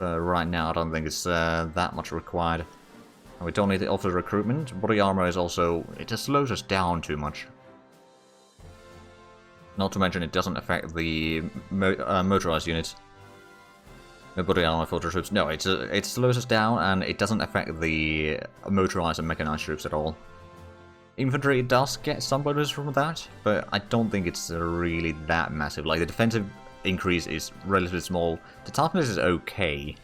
But right now, I don't think it's that much required. And we don't need to offer recruitment. Body armor is also... it just slows us down too much. Not to mention it doesn't affect the motorized units. The body armor filter troops. No, it slows us down and it doesn't affect the motorized and mechanized troops at all. Infantry does get some bonus from that, but I don't think it's really that massive. Like, the defensive increase is relatively small. The toughness is okay.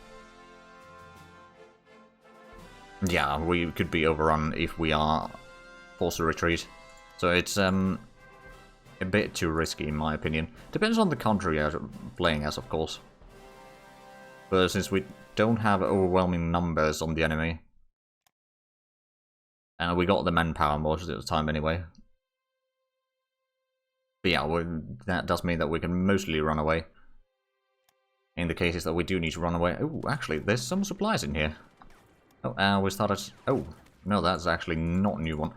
Yeah, we could be overrun if we are forced to retreat. So it's a bit too risky in my opinion. Depends on the country you're playing as, of course. But since we don't have overwhelming numbers on the enemy, and we got the manpower most of the time anyway. But yeah, that does mean that we can mostly run away. In the cases that we do need to run away. Oh, actually, there's some supplies in here. Oh, we started... oh, no, that's actually not a new one.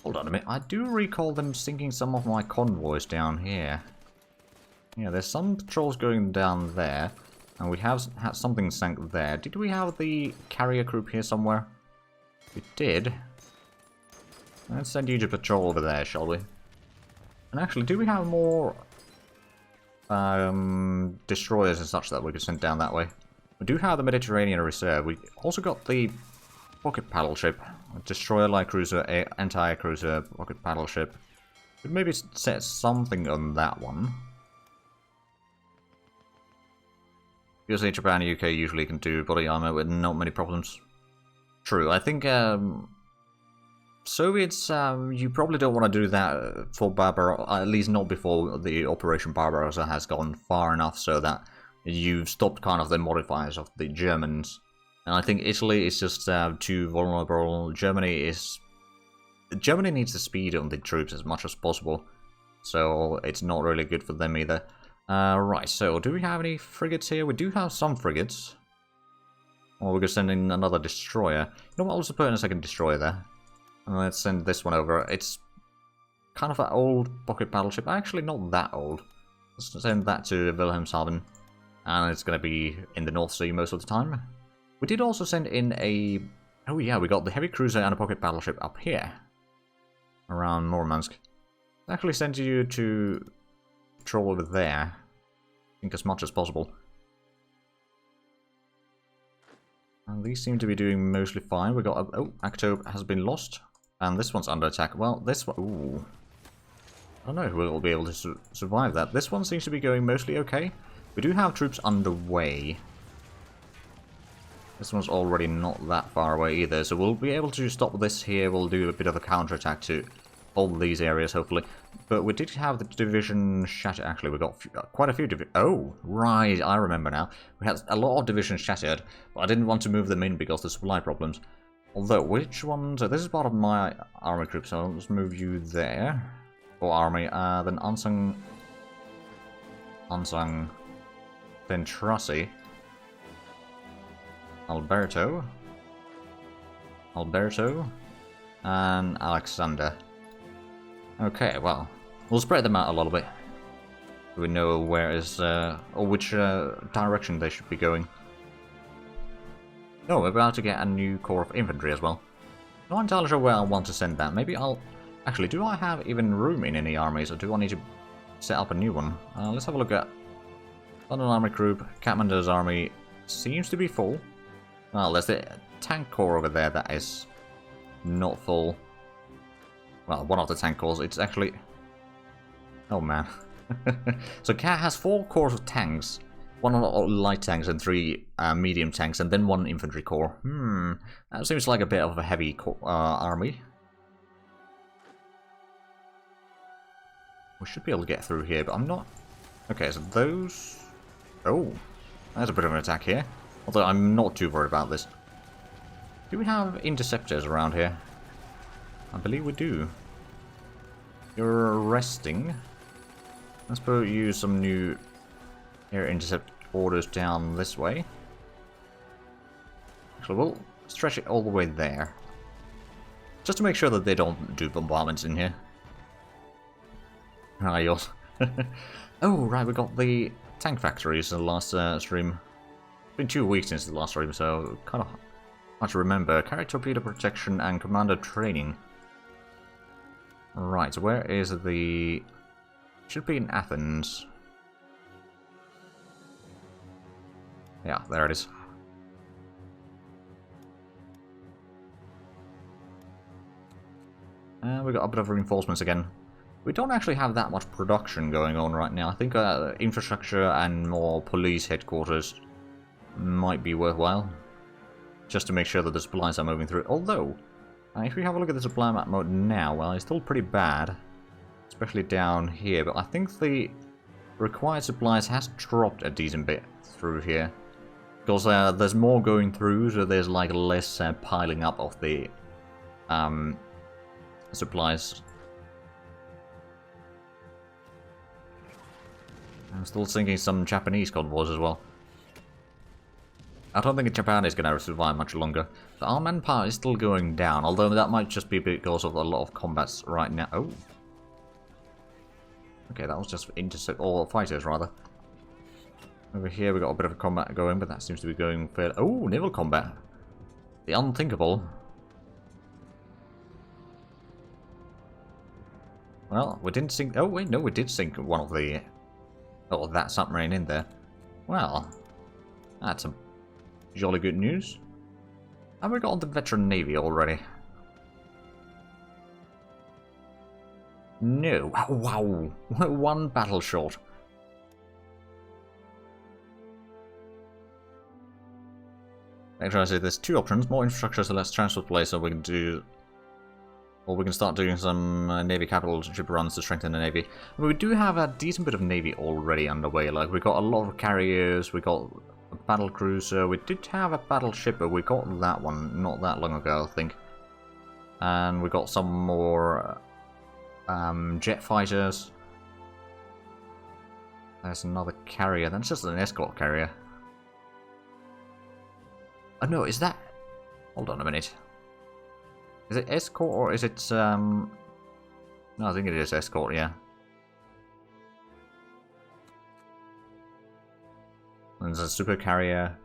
Hold on a minute. I do recall them sinking some of my convoys down here. Yeah, there's some patrols going down there. And we have had something sank there. Did we have the carrier group here somewhere? We did. Let's send you to patrol over there, shall we? And actually, do we have more destroyers and such that we could send down that way? We do have the Mediterranean Reserve. We also got the pocket battleship, destroyer, light cruiser, anti-air cruiser, pocket battleship. Could maybe set something on that one. USA, Japan, and UK usually can do body armor with not many problems. True, I think Soviets, you probably don't want to do that for Barbarossa, at least not before the Operation Barbarossa has gone far enough so that you've stopped kind of the modifiers of the Germans. And I think Italy is just too vulnerable. Germany needs the speed on the troops as much as possible, so it's not really good for them either. Right, so do we have any frigates here? We do have some frigates. Or we could send in another destroyer. You know what, I'll just put in a second destroyer there. And let's send this one over. It's kind of an old pocket battleship. Actually, not that old. Let's send that to Wilhelmshaven. And it's going to be in the North Sea most of the time. We did also send in a... oh yeah, we got the heavy cruiser and a pocket battleship up here. Around Murmansk. Actually send you to patrol over there. I think as much as possible. And these seem to be doing mostly fine. We got a... oh, Aktob has been lost. And this one's under attack. Well, this one... ooh. I don't know if we'll be able to survive that. This one seems to be going mostly okay. We do have troops underway. This one's already not that far away either, so we'll be able to stop this here. We'll do a bit of a counterattack to hold these areas, hopefully. But we did have the division shattered. Actually, we got quite a few divisions. Oh, right, I remember now. We had a lot of divisions shattered, but I didn't want to move them in because of the supply problems. Although, which ones... so this is part of my army group, so I'll just move you there. Or army. Then Unsung... Ventrassi. Alberto, and Alexander. Okay, well, we'll spread them out a little bit. So we know where is, or which direction they should be going. Oh, we're about to get a new corps of infantry as well. Not entirely sure where I want to send that. Maybe I'll... actually, do I have even room in any armies, or do I need to set up a new one? Let's have a look at London Army Group. Kathmandu's army seems to be full. Well, there's the tank corps over there that is not full. Well, one of the tank corps, it's actually... oh man. So Cat has 4 corps of tanks. 1 light tanks and 3 medium tanks, and then 1 infantry corps. That seems like a bit of a heavy army. We should be able to get through here, but I'm not... okay, so those... oh, there's a bit of an attack here. Although I'm not too worried about this. Do we have interceptors around here? I believe we do. You're resting. Let's put you some new air intercept orders down this way. Actually, we'll stretch it all the way there. Just to make sure that they don't do bombardments in here. Ah, yours. Oh, right, we got the tank factories in the last stream. been 2 weeks since the last stream, so kind of hard to remember. Carrier torpedo protection and commander training. Right, so where is the... Should be in Athens. Yeah, there it is. We got a bit of reinforcements again. We don't actually have that much production going on right now. I think infrastructure and more police headquarters might be worthwhile. Just to make sure that the supplies are moving through. Although, if we have a look at the supply map mode now, well, it's still pretty bad. Especially down here. But I think the required supplies has dropped a decent bit through here. Because there's more going through, so there's like less piling up of the supplies. I'm still thinking some Japanese convoys as well. I don't think Japan is going to survive much longer. So our manpower is still going down, although that might just be because of a lot of combats right now. Oh. Okay, that was just intercept, or fighters rather. Over here we got a bit of a combat going, but that seems to be going fairly... Oh, naval combat. The unthinkable. Well, we didn't sink... Oh, wait, no, we did sink one of the... Oh, that submarine in there. Well, that's some jolly good news. And we got the veteran navy already. No. Wow. One battle short. Actually, I say there's two options. More infrastructure, so less transport place, so we can do... Or we can start doing some Navy capital ship runs to strengthen the Navy. But we do have a decent bit of Navy already underway. Like, we got a lot of carriers, we got a battle cruiser, we did have a battleship, but we got that one not that long ago, I think. And we got some more jet fighters. There's another carrier, that's just an escort carrier. Oh no, is that... Hold on a minute. Is it escort or is it No, I think it is escort, yeah. And there's a super carrier.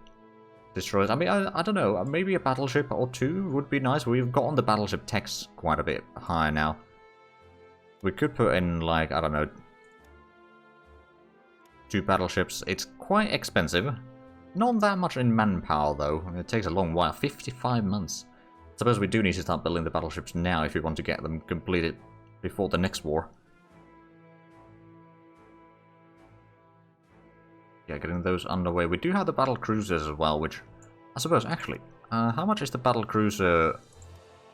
Destroyers. I mean, I don't know. Maybe a battleship or two would be nice. We've gotten the battleship techs quite a bit higher now. We could put in, like, I don't know, 2 battleships. It's quite expensive. Not that much in manpower, though. It takes a long while. 55 months. I suppose we do need to start building the battleships now if we want to get them completed before the next war. Yeah, getting those underway. We do have the battle cruisers as well, which I suppose, actually, how much is the battle cruiser?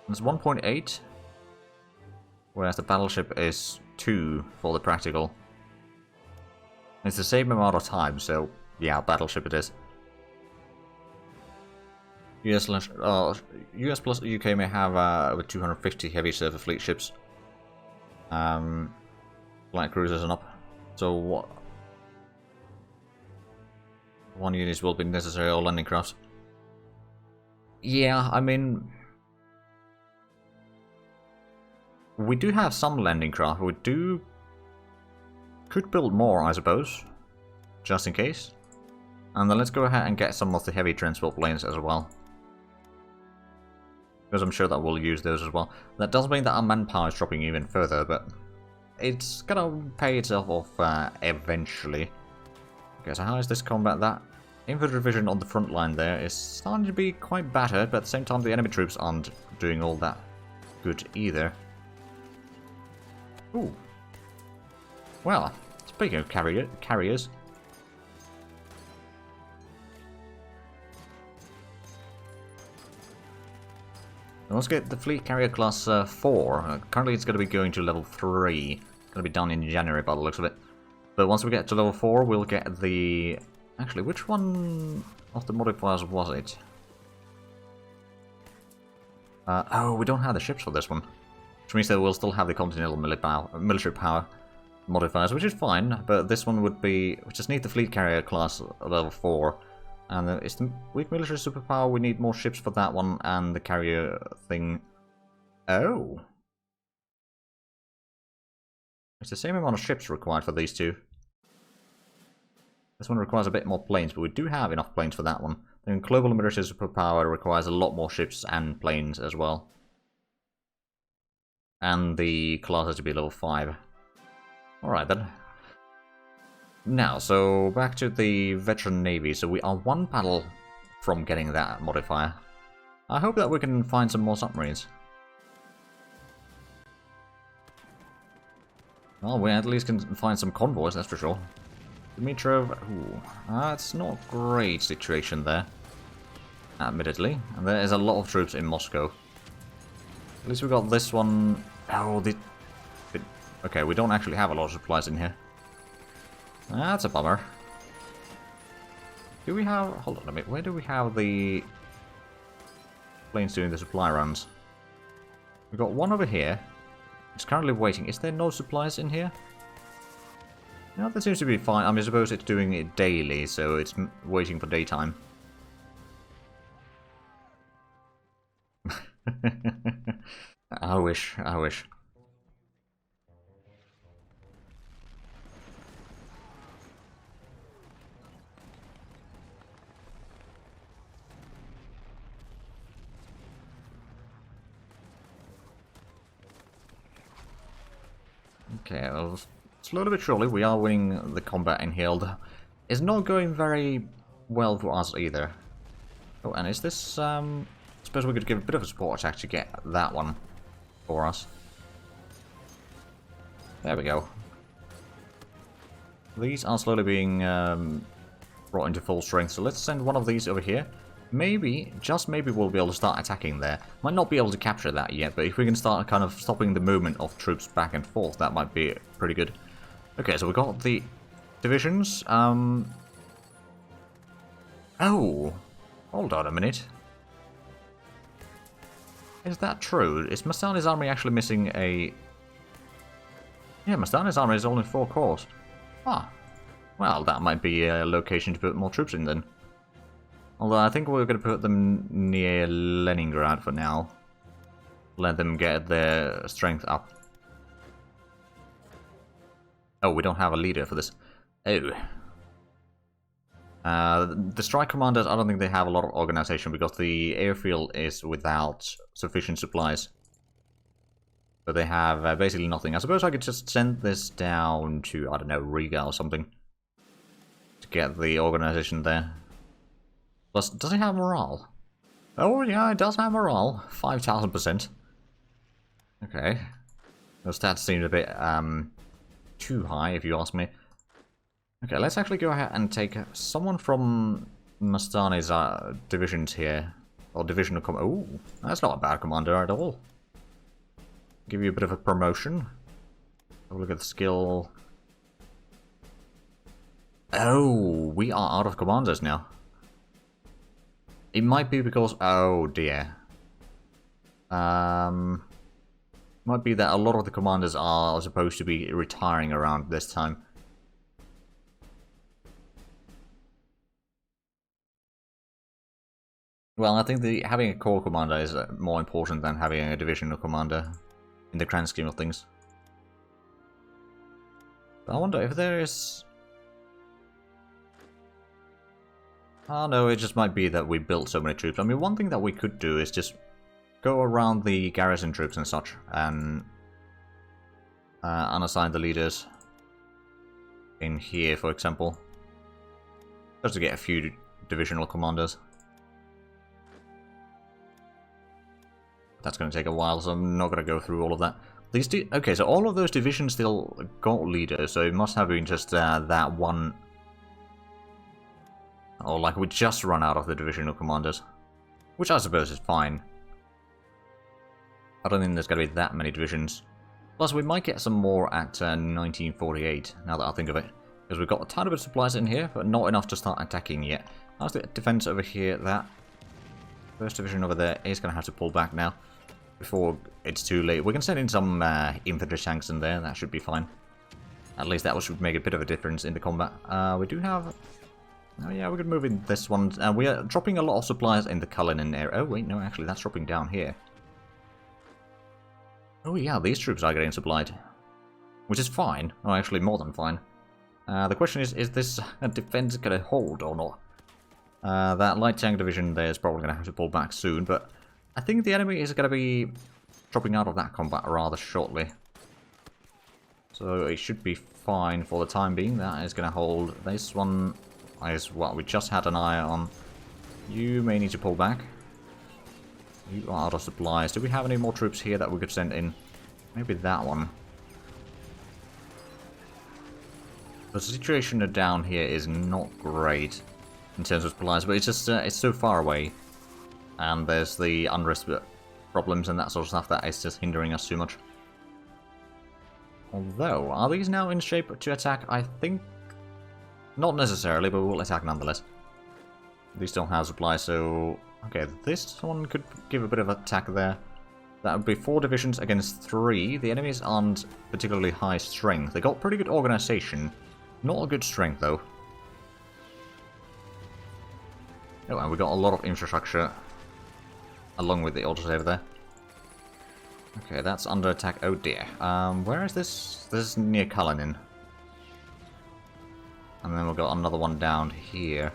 It's 1.8, whereas the battleship is 2 for the practical. It's the same amount of time, so yeah, battleship it is. US plus UK may have over 250 heavy surface fleet ships, light cruisers and up. So what? 1 unit will be necessary, or landing crafts. Yeah, I mean, we do have some landing craft. We could build more, I suppose, just in case. And then let's go ahead and get some of the heavy transport planes as well, because I'm sure that we'll use those as well. That does mean that our manpower is dropping even further, but it's gonna pay itself off eventually. Okay, so how is this combat? That infantry division on the front line there is starting to be quite battered, but at the same time the enemy troops aren't doing all that good either. Ooh. Well, speaking of carriers... Let's get the Fleet Carrier Class 4. Currently it's going to be going to level 3. Going to be done in January by the looks of it. But once we get to level 4, we'll get the... Actually, which one of the modifiers was it? Oh, we don't have the ships for this one. Which means that we'll still have the Continental military power modifiers, which is fine. But this one would be... We just need the Fleet Carrier Class level 4. And it's the weak military superpower. We need more ships for that one, and the carrier thing. Oh. It's the same amount of ships required for these two. This one requires a bit more planes, but we do have enough planes for that one. Then global military superpower requires a lot more ships and planes as well. And the class has to be level 5. Alright then. Now, so back to the veteran navy. So we are 1 battle from getting that modifier. I hope that we can find some more submarines. Well, we at least can find some convoys, that's for sure. Dimitrov, ooh, that's not a great situation there, admittedly. And there is a lot of troops in Moscow. At least we got this one. Oh, okay, we don't actually have a lot of supplies in here. That's a bummer. Do we have... Hold on a minute, where do we have the planes doing the supply runs? We've got one over here. It's currently waiting. Is there no supplies in here? No, that seems to be fine. I mean, I suppose it's doing it daily, so it's waiting for daytime. I wish, I wish. Okay, well, slowly but surely we are winning the combat in Hild. It's not going very well for us either. Oh, and is this, I suppose we could give a bit of a support attack to get that one for us. There we go. These are slowly being brought into full strength, so let's send one of these over here. Maybe, just maybe we'll be able to start attacking there. Might not be able to capture that yet, but if we can start kind of stopping the movement of troops back and forth, that might be pretty good. Okay, so we got the divisions. Oh, hold on a minute. Is that true? Is Mastani's army actually missing a... Yeah, Mastani's army is only 4 corps. Ah, well, that might be a location to put more troops in then. Although I think we're going to put them near Leningrad for now. Let them get their strength up. Oh, we don't have a leader for this. Oh. The strike commanders, I don't think they have a lot of organization because the airfield is without sufficient supplies. So they have basically nothing. I suppose I could just send this down to, I don't know, Riga or something. To get the organization there. Plus, does it have morale? Oh yeah, it does have morale. 5,000%. Okay. Those stats seem a bit too high, if you ask me. Okay, let's actually go ahead and take someone from Mastani's divisions here. Or divisional oh, that's not a bad commander at all. Give you a bit of a promotion. Have a look at the skill. Oh, we are out of commanders now. It might be because... Oh dear. Might be that a lot of the commanders are supposed to be retiring around this time. Well, I think having a corps commander is more important than having a divisional commander in the grand scheme of things. I wonder if there is... Oh no, it just might be that we built so many troops. I mean, one thing that we could do is just go around the garrison troops and such, and unassign the leaders in here, for example. Just to get a few divisional commanders. That's going to take a while, so I'm not going to go through all of that. These okay, so all of those divisions still got leaders, so it must have been just that one... Or like we just run out of the divisional commanders. Which I suppose is fine. I don't think there's going to be that many divisions. Plus we might get some more at 1948, now that I think of it. Because we've got a tiny bit of supplies in here, but not enough to start attacking yet. How's the defense over here? That first division over there is going to have to pull back now. Before it's too late. We can send in some infantry tanks in there, that should be fine. At least that should make a bit of a difference in the combat. We do have... Oh yeah, we could move in this one. We are dropping a lot of supplies in the Kalinin area. Oh wait, no, actually that's dropping down here. Oh yeah, these troops are getting supplied. Which is fine. Oh, actually more than fine. The question is this defense going to hold or not? That light tank division there is probably going to have to pull back soon, but I think the enemy is going to be dropping out of that combat rather shortly. So it should be fine for the time being. That is going to hold. This one is what we just had an eye on. You may need to pull back. You are out of supplies. Do we have any more troops here that we could send in? Maybe that one. The situation down here is not great in terms of supplies, but it's just it's so far away. And there's the unrest problems and that sort of stuff that is just hindering us too much. Although, are these now in shape to attack? I think not necessarily, but we'll attack nonetheless. These don't have supplies, so... Okay, this one could give a bit of attack there. That would be 4 divisions against 3. The enemies aren't particularly high strength. They got pretty good organization. Not a good strength, though. Oh, and we got a lot of infrastructure along with the autosave there. Okay, that's under attack. Oh dear. Where is this? This is near Kalinin. And then we've got another one down here.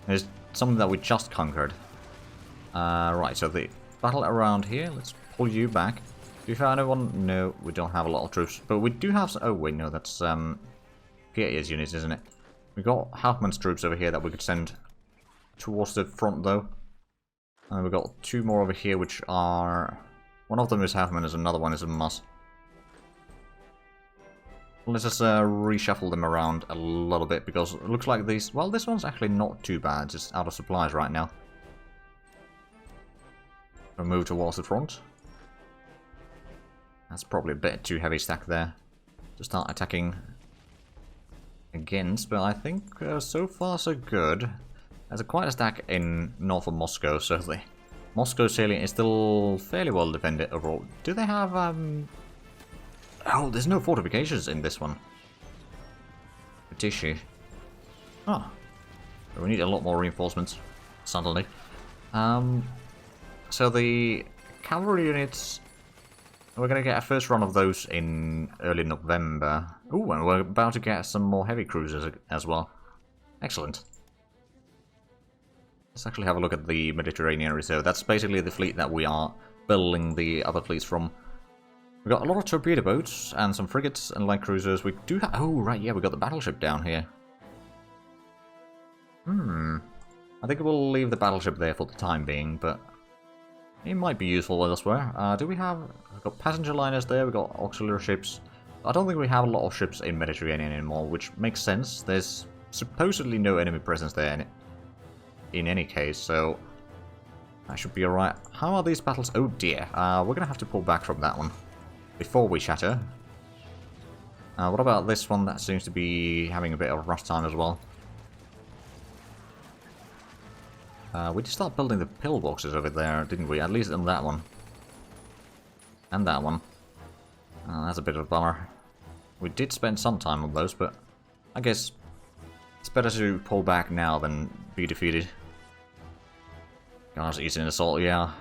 There's something that we just conquered. Right, so the battle around here. Let's pull you back. Do we have anyone? No, we don't have a lot of troops. But we do have some... Oh, wait, no, that's Gear's units, isn't it? We got Halfman's troops over here that we could send towards the front, though. And we've got 2 more over here, which are... One of them is Halfman, and another one is a Muss. Let's just reshuffle them around a little bit, because it looks like these... Well, this one's actually not too bad, just out of supplies right now. We'll move towards the front. That's probably a bit too heavy stack there to start attacking against, but I think so far so good. There's quite a stack in north of Moscow, so the Moscow salient is still fairly well defended overall. Do they have... Oh, there's no fortifications in this one. Tissue. Oh. We need a lot more reinforcements, suddenly. So the cavalry units... We're going to get a first run of those in early November. Ooh, and we're about to get some more heavy cruisers as well. Excellent. Let's actually have a look at the Mediterranean Reserve. That's basically the fleet that we are building the other fleets from. We've got a lot of torpedo boats and some frigates and light cruisers. We do have... Oh, right, yeah, we got the battleship down here. I think we'll leave the battleship there for the time being, but... It might be useful elsewhere. Do we have... We've got passenger liners there, we've got auxiliary ships. I don't think we have a lot of ships in Mediterranean anymore, which makes sense. There's supposedly no enemy presence there in any case, so... That should be alright. How are these battles? Oh dear, we're gonna have to pull back from that one before we shatter. What about this one? That seems to be having a bit of rush time as well. We did start building the pillboxes over there, didn't we? At least on that one. And that one. That's a bit of a bummer. We did spend some time on those, but I guess it's better to pull back now than be defeated. Guards Eastern Assault, yeah.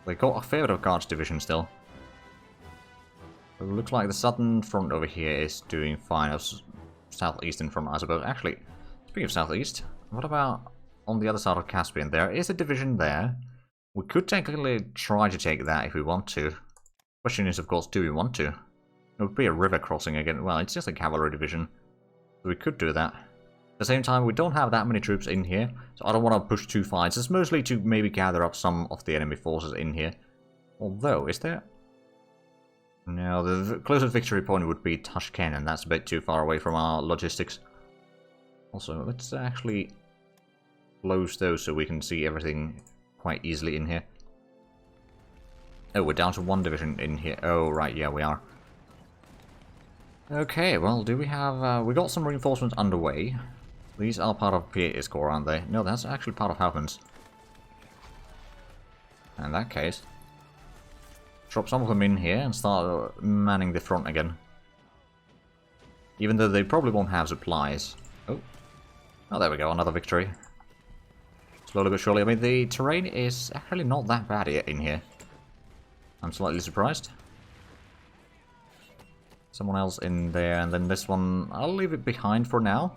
They got a fair bit of Guards Division still. It looks like the southern front over here is doing fine. Southeastern front, I suppose. Actually, speaking of southeast, what about... On the other side of Caspian, there is a division there. We could technically try to take that if we want to. Question is, of course, do we want to? It would be a river crossing again. Well, it's just a cavalry division. So we could do that. At the same time, we don't have that many troops in here, so I don't want to push too far. It's just mostly to maybe gather up some of the enemy forces in here. Although, is there... No, the closest victory point would be Tashkent, and that's a bit too far away from our logistics. Also, let's actually... close those so we can see everything quite easily in here. Oh, we're down to 1 division in here. Oh, right, yeah, we are. Okay, well, do we have... we got some reinforcements underway. These are part of P8's core, aren't they? No, that's actually part of Halfman's. In that case, drop some of them in here and start manning the front again. Even though they probably won't have supplies. Oh, there we go, another victory. Slowly but surely. I mean, the terrain is actually not that bad in here. I'm slightly surprised. someone else in there, and then this one, I'll leave it behind for now.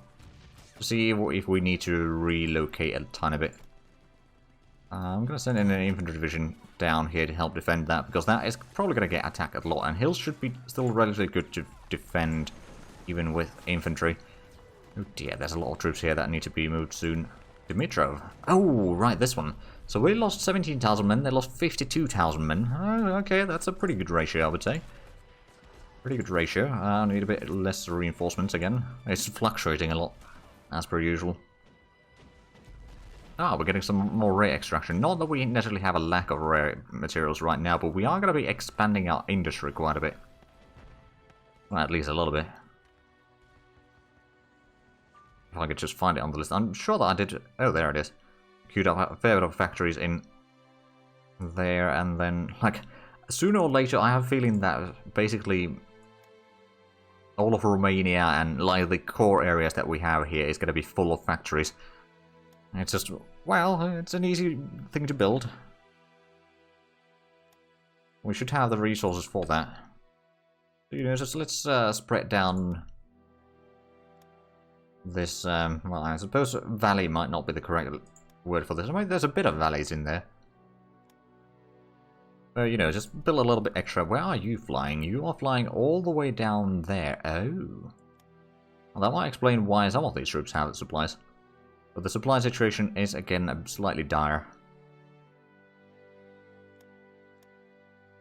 To see if we need to relocate a tiny bit. I'm going to send in an infantry division down here to help defend that, because that is probably going to get attacked a lot, and hills should be still relatively good to defend, even with infantry. Oh dear, there's a lot of troops here that need to be moved soon. Dimitrov. Oh, right, this one. So we lost 17,000 men, they lost 52,000 men. Okay, that's a pretty good ratio, I would say. Pretty good ratio. I need a bit less reinforcements again. It's fluctuating a lot, as per usual. Ah, we're getting some more rare extraction. Not that we necessarily have a lack of rare materials right now, but we are going to be expanding our industry quite a bit. Well, at least a little bit. If I could just find it on the list. I'm sure that I did... Oh, there it is. Queued up a fair bit of factories in there, and then, like, sooner or later, I have a feeling that basically all of Romania and, like, the core areas that we have here is going to be full of factories. It's just, well, it's an easy thing to build. We should have the resources for that. You know, just let's spread down this, well, I suppose valley might not be the correct word for this. I mean, there's a bit of valleys in there. You know, just build a little bit extra. Where are you flying? You are flying all the way down there. Oh. Well, that might explain why some of these troops have the supplies. But the supply situation is, again, slightly dire.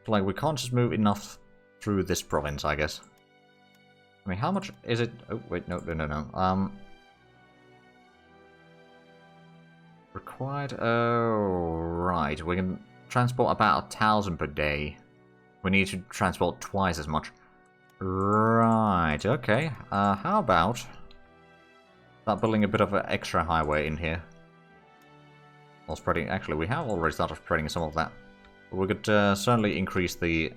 Like, we can't just move enough through this province, I guess. I mean, how much is it? Oh, wait, no. Required... Oh, right. We can transport about 1,000 per day. We need to transport twice as much. Right, okay. How about... start building a bit of an extra highway in here. Well, spreading... Actually, we have already started spreading some of that. But we could certainly increase the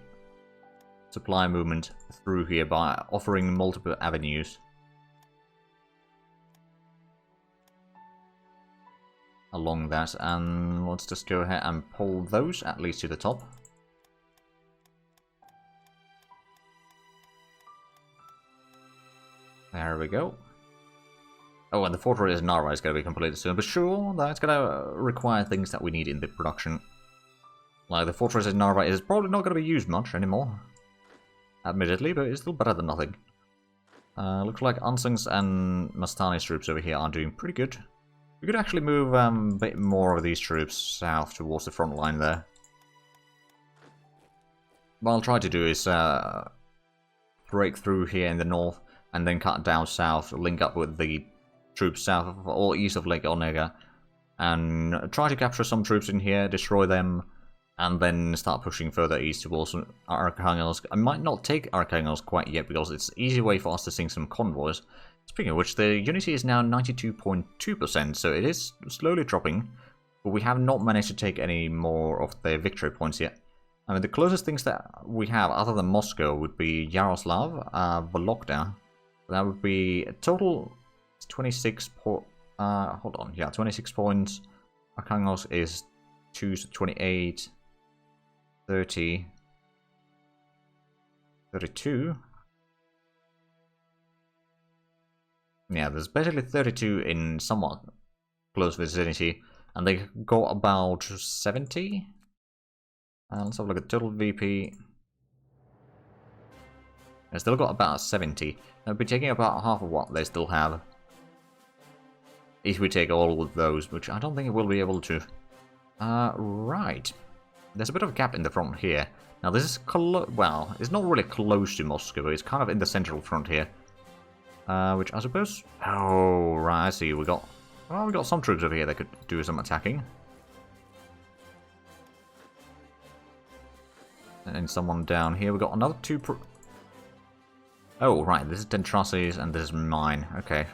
supply movement through here by offering multiple avenues. Along that, and let's just go ahead and pull those at least to the top. There we go. Oh, and the fortress in Narva is going to be completed soon, but sure, that's going to require things that we need in the production. Like, the fortress in Narva is probably not going to be used much anymore. Admittedly, but it's still better than nothing. Looks like Ansung's and Mastani's troops over here are doing pretty good. We could actually move a bit more of these troops south towards the front line there. What I'll try to do is break through here in the north and then cut down south, link up with the troops south of, or east of Lake Onega, and try to capture some troops in here, destroy them, and then start pushing further east towards Arkhangelsk. I might not take Arkhangelsk quite yet because it's an easy way for us to sink some convoys. Speaking of which, the unity is now 92.2%, so it is slowly dropping, but we have not managed to take any more of the victory points yet. I mean, the closest things that we have, other than Moscow, would be Yaroslav, Vologda. That would be a total 26 hold on, yeah, 26 points. Arkhangelsk is 2, so 28, 30, 32. Yeah, there's basically 32 in somewhat close vicinity, and they got about 70. Let's have a look at total VP. They still got about 70. They'll be taking about half of what they still have. If we take all of those, which I don't think we'll be able to. Right. There's a bit of a gap in the front here. Now this is well, it's not really close to Moscow, it's kind of in the central front here. Which I suppose... Oh, right, I see. We got some troops over here that could do some attacking. And someone down here. We got another two... Oh, right, this is Dentrasis and this is mine. Okay.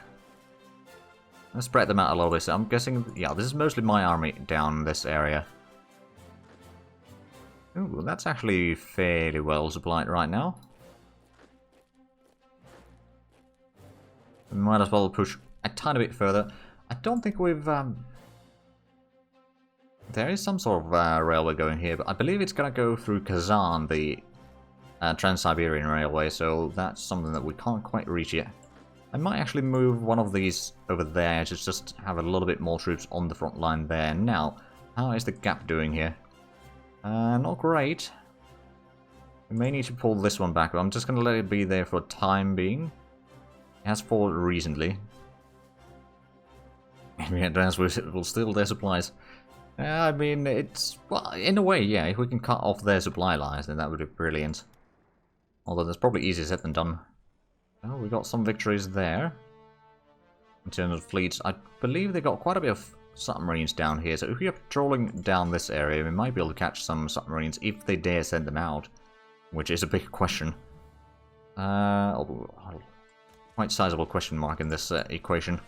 Let's spread them out a little bit. So I'm guessing... Yeah, this is mostly my army down this area. Ooh, that's actually fairly well supplied right now. We might as well push a tiny bit further. I don't think we've... There is some sort of railway going here, but I believe it's going to go through Kazan, the Trans-Siberian Railway, so that's something that we can't quite reach yet. I might actually move one of these over there to just have a little bit more troops on the front line there. Now, how is the gap doing here? Not great. We may need to pull this one back, but I'm just going to let it be there for the time being. It has fallen recently. Enemy advance will steal their supplies. I mean, it's... well, in a way, yeah, if we can cut off their supply lines, then that would be brilliant. Although that's probably easier said than done. Well, we got some victories there. In terms of fleets, I believe they got quite a bit of submarines down here, so if we are patrolling down this area, we might be able to catch some submarines if they dare send them out. Which is a big question. Quite sizable question mark in this equation.